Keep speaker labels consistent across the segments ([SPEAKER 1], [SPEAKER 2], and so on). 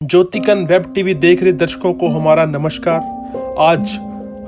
[SPEAKER 1] Jyotikan web TV देख रहे दर्शकों को हमारा नमस्कार। आज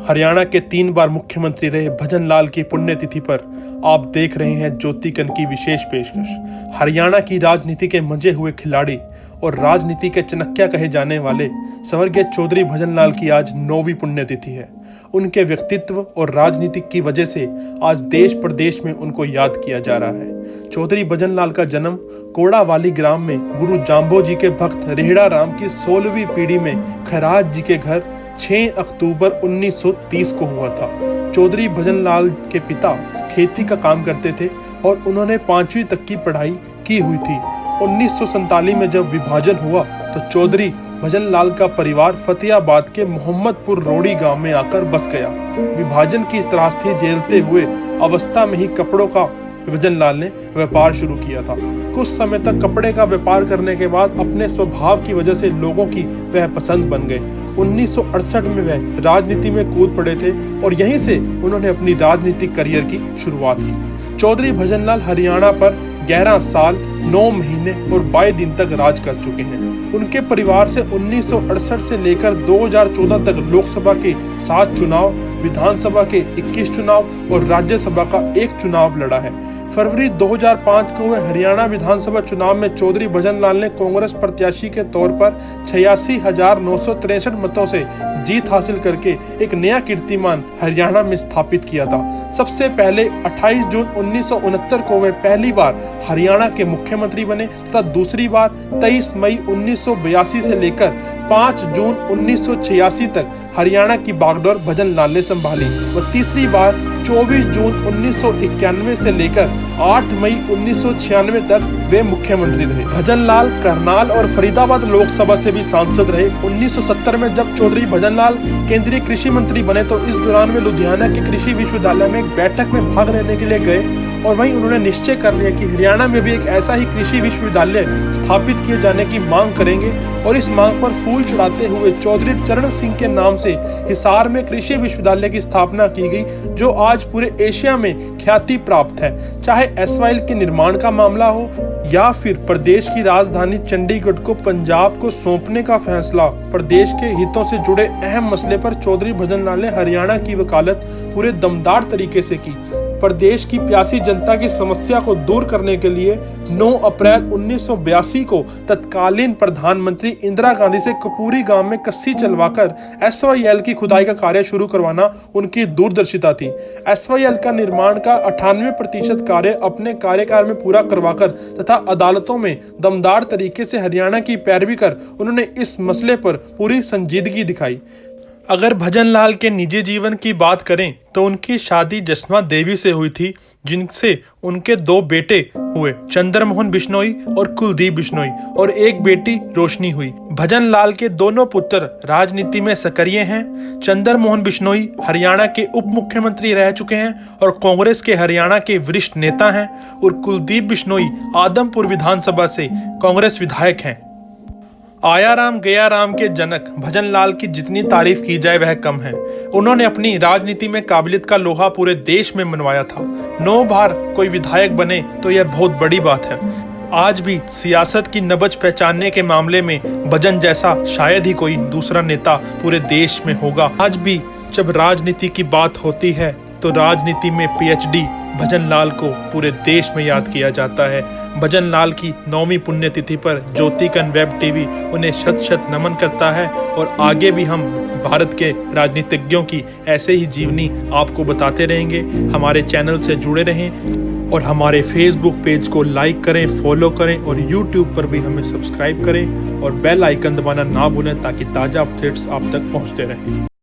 [SPEAKER 1] हरियाणा के 3 बार मुख्यमंत्री रहे भजन लाल की पुण्यतिथि पर आप देख रहे हैं ज्योतिकन की विशेष पेशकश। हरियाणा की राजनीति के मंजे हुए खिलाड़ी और राजनीति के चनक्या कहे जाने वाले स्वर्गीय चौधरी भजन लाल की आज 9वीं पुण्यतिथि है। उनके व्यक्तित्व और राजनीति की वजह से आज देश प्रदेश में उनको याद किया जा रहा है। चौधरी भजन लाल का जन्म कोड़ावाली ग्राम में गुरु जाम्बो जी के भक्त रेहड़ा राम की 16वीं पीढ़ी में खराज जी के घर 6 अक्टूबर 1930 को हुआ था। चौधरी भजन लाल के पिता खेती का काम करते थे और उन्होंने 5वीं तक की पढ़ाई की हुई थी। 1947 में जब विभाजन हुआ तो चौधरी भजन लाल का परिवार फतेहाबाद के मोहम्मदपुर रोड़ी गांव में आकर बस गया। विभाजन की त्रासदी झेलते हुए अवस्था में ही कपड़ों का भजन लाल ने व्यापार शुरू किया था। कुछ समय तक कपड़े का व्यापार करने के बाद अपने स्वभाव की वजह से लोगों की वह पसंद बन गए। 1968 में वह राजनीति में कूद पड़े थे और यहीं से उन्होंने अपनी राजनीतिक करियर की शुरुआत की। चौधरी भजन लाल हरियाणा पर 11 साल 9 महीने और 22 दिन तक राज कर चुके हैं। उनके परिवार से 1968 से लेकर 2014 तक लोकसभा के 7 चुनाव, विधानसभा के 21 चुनाव और राज्यसभा का 1 चुनाव लड़ा है। फरवरी 2005 को हुए हरियाणा विधानसभा चुनाव में चौधरी भजन लाल ने कांग्रेस प्रत्याशी के तौर पर 86,963 मतों से जीत हासिल करके एक नया कीर्तिमान हरियाणा में स्थापित किया था। सबसे पहले 28 जून 1969 को वे पहली बार हरियाणा के मुख्यमंत्री बने तथा दूसरी बार 23 मई 1982 से लेकर 5 जून 1986 तक हरियाणा की बागडोर भजन लाल ने संभाली और तीसरी बार 24 जून 1991 से लेकर 8 मई 1996 तक वे मुख्यमंत्री रहे। भजन लाल करनाल और फरीदाबाद लोकसभा से भी सांसद रहे। 1970 में जब चौधरी भजन लाल केंद्रीय कृषि मंत्री बने तो इस दौरान वे लुधियाना के कृषि विश्वविद्यालय में एक बैठक में भाग लेने के लिए गए और वहीं उन्होंने निश्चय कर लिया कि हरियाणा में भी एक ऐसा ही कृषि विश्वविद्यालय स्थापित किए जाने की मांग करेंगे और इस मांग पर फूल चढ़ाते हुए चौधरी चरण सिंह के नाम से हिसार में कृषि विश्वविद्यालय की स्थापना की गई, जो आज पूरे एशिया में ख्याति प्राप्त है। चाहे एसवाइल के निर्माण का मामला हो या फिर प्रदेश की राजधानी चंडीगढ़ को पंजाब को सौंपने का फैसला, प्रदेश के हितों से जुड़े अहम मसले पर चौधरी भजन लाल ने हरियाणा की वकालत पूरे दमदार तरीके से की। प्रदेश की प्यासी जनता की समस्या को दूर करने के लिए 9 अप्रैल 1982 को तत्कालीन प्रधानमंत्री इंदिरा गांधी से कपूरी गांव में कस्सी चलवाकर एसवाईएल की खुदाई का कार्य शुरू करवाना उनकी दूरदर्शिता थी। एसवाईएल का निर्माण का 98% कार्य अपने कार्यकाल में पूरा करवाकर तथा अदालतों में दमदार तरीके से हरियाणा की पैरवी कर उन्होंने इस मसले पर पूरी संजीदगी दिखाई। अगर भजन लाल के निजी जीवन की बात करें तो उनकी शादी जसमा देवी से हुई थी, जिनसे उनके 2 बेटे हुए, चंद्रमोहन बिश्नोई और कुलदीप बिश्नोई, और एक बेटी रोशनी हुई। भजन लाल के दोनों पुत्र राजनीति में सक्रिय हैं। चंद्रमोहन बिश्नोई हरियाणा के उप मुख्यमंत्री रह चुके हैं और कांग्रेस के हरियाणा के वरिष्ठ नेता हैं, और कुलदीप बिश्नोई आदमपुर विधानसभा से कांग्रेस विधायक हैं। आया राम गया राम के जनक भजन लाल की जितनी तारीफ की जाए वह कम है। उन्होंने अपनी राजनीति में काबिलियत का लोहा पूरे देश में मनवाया था। 9 बार कोई विधायक बने तो यह बहुत बड़ी बात है। आज भी सियासत की नब्ज पहचानने के मामले में भजन जैसा शायद ही कोई दूसरा नेता पूरे देश में होगा। आज भी जब राजनीति की बात होती है तो राजनीति में पीएचडी भजन लाल को पूरे देश में याद किया जाता है। भजन लाल की 9वीं पुण्यतिथि पर ज्योतिकन वेब टीवी उन्हें शत शत नमन करता है और आगे भी हम भारत के राजनीतिज्ञों की ऐसे ही जीवनी आपको बताते रहेंगे। हमारे चैनल से जुड़े रहें और हमारे फेसबुक पेज को लाइक करें, फॉलो करें और यूट्यूब पर भी हमें सब्सक्राइब करें और बेल आइकन दबाना ना भूलें ताकि ताज़ा अपडेट्स आप तक पहुँचते रहें।